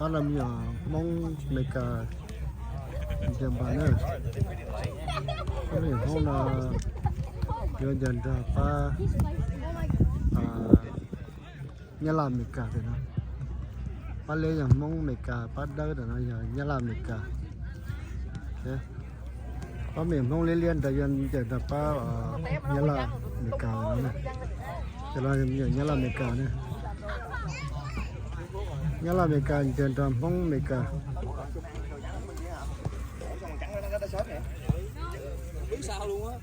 ta làm nhỏ mong mấy cả dần bán nữa có thể không là dần dần ra ba nhà làm mấy cả thế nào ba lấy rằng mong mấy cả ba đỡ để nó giờ nhà làm mấy cả thế ba mình mong liên liên tại dần dần ra ba nhà làm mấy cả này cho nên nhà làm mấy cả này nhà làm mấy cả dần ra mong mấy cả đứng sau luôn á.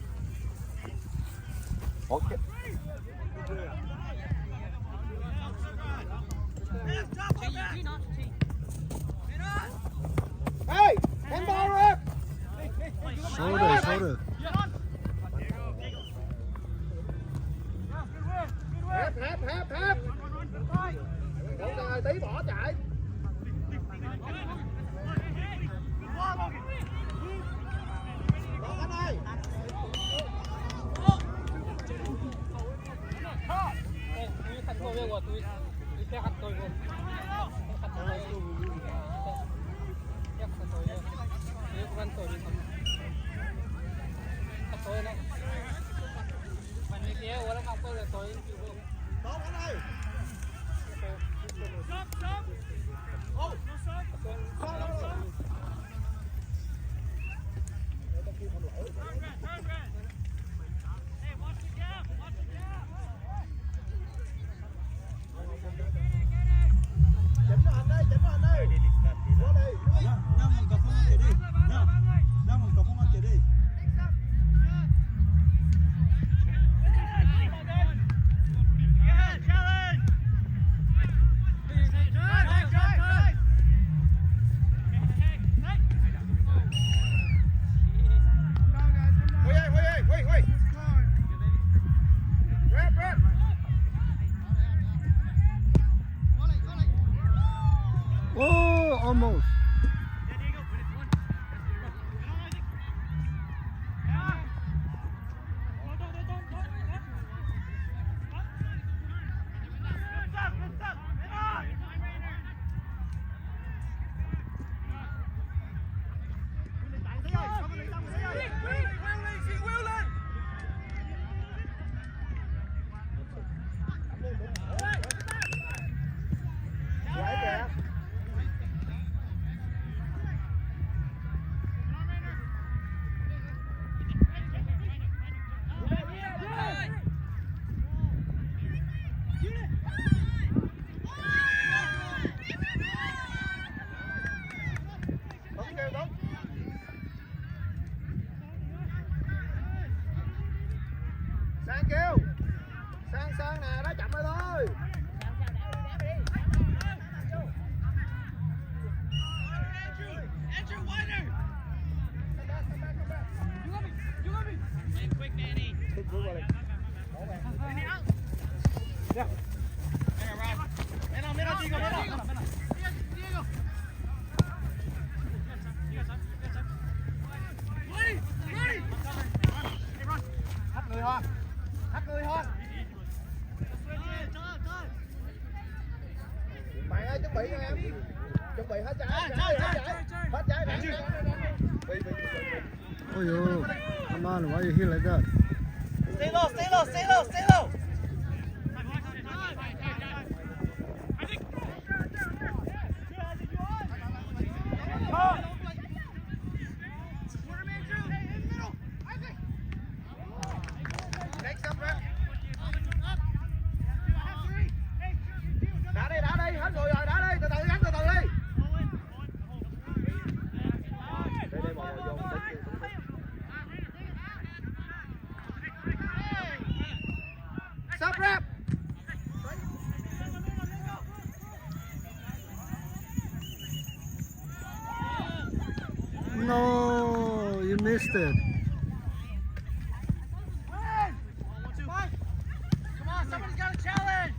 Hey, handball rep. Shoulder. Hẹp. Đúng rồi, tí bỏ chạy. Oh, almost. Sang kêu. Sang nè, đó chậm lại thôi. Thắt người thôi. Bạn ơi, chuẩn bị cho em. Chuẩn bị hết trái. Hết trái. Oh yo, come on, why you here like that? Stay low. Đá đi, hết người rồi, đá đi, từ từ đi. Đây mọi người vô. Stop rep. No, you missed it. Come on, somebody's got a challenge.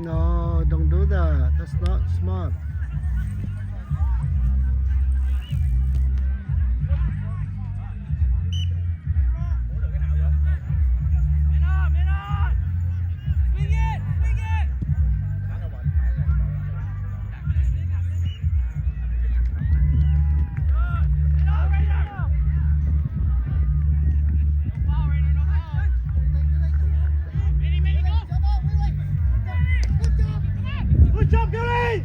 No, don't do that. That's not smart. Good job, Gary!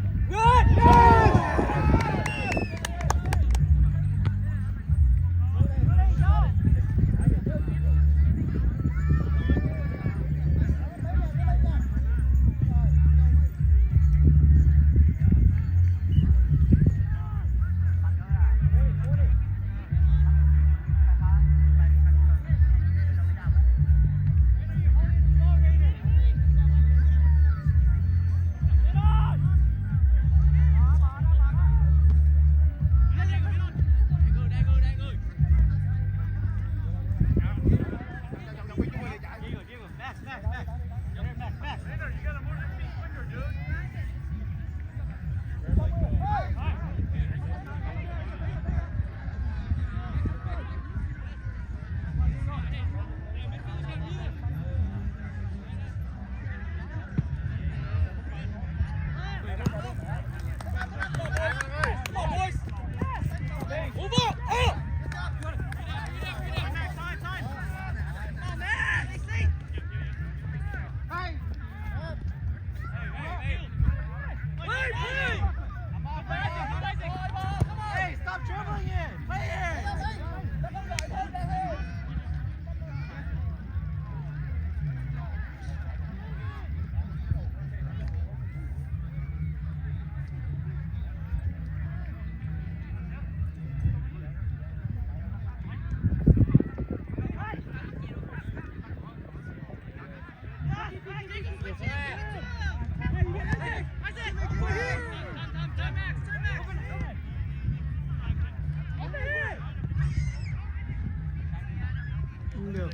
Được.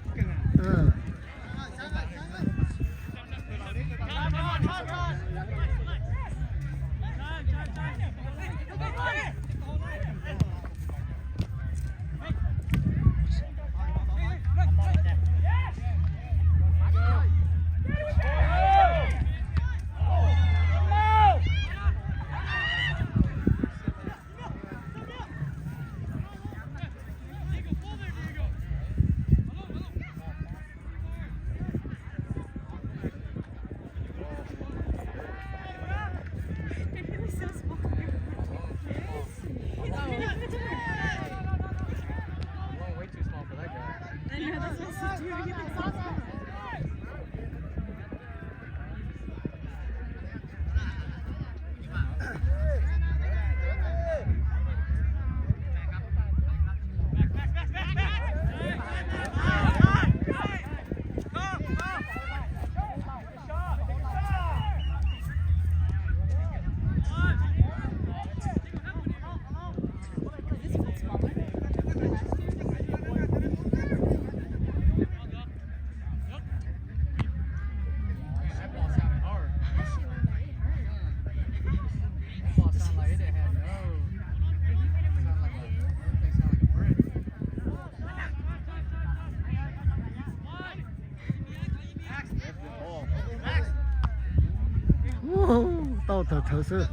Ừ. Tao thật sự.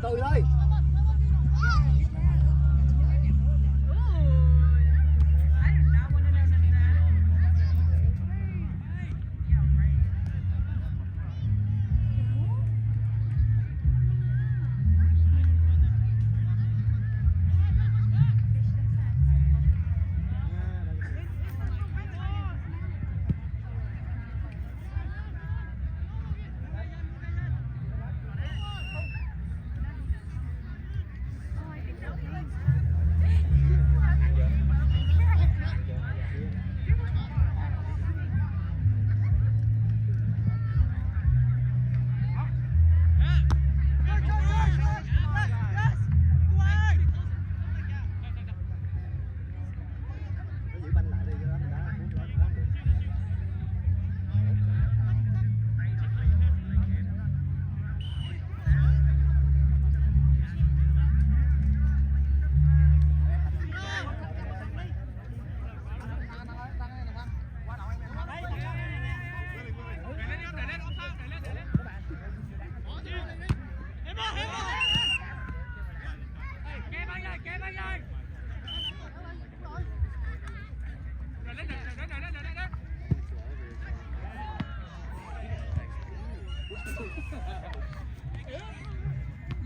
từ thôi.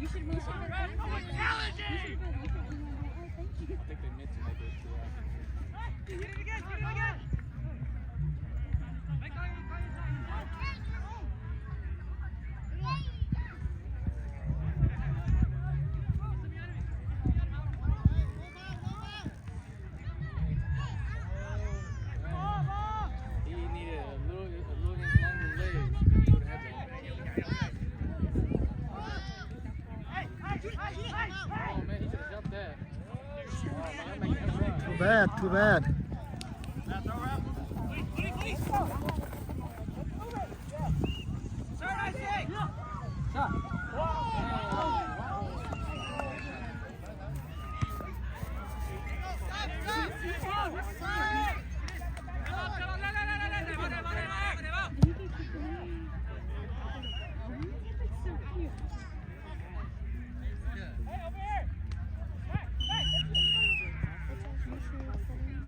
You should move some. I think they meant to make it too. Get it again, get it again! He needed a little longer legs. He would have had that. Oh man, he should have jumped that. Oh, man, that makes that run. Too bad.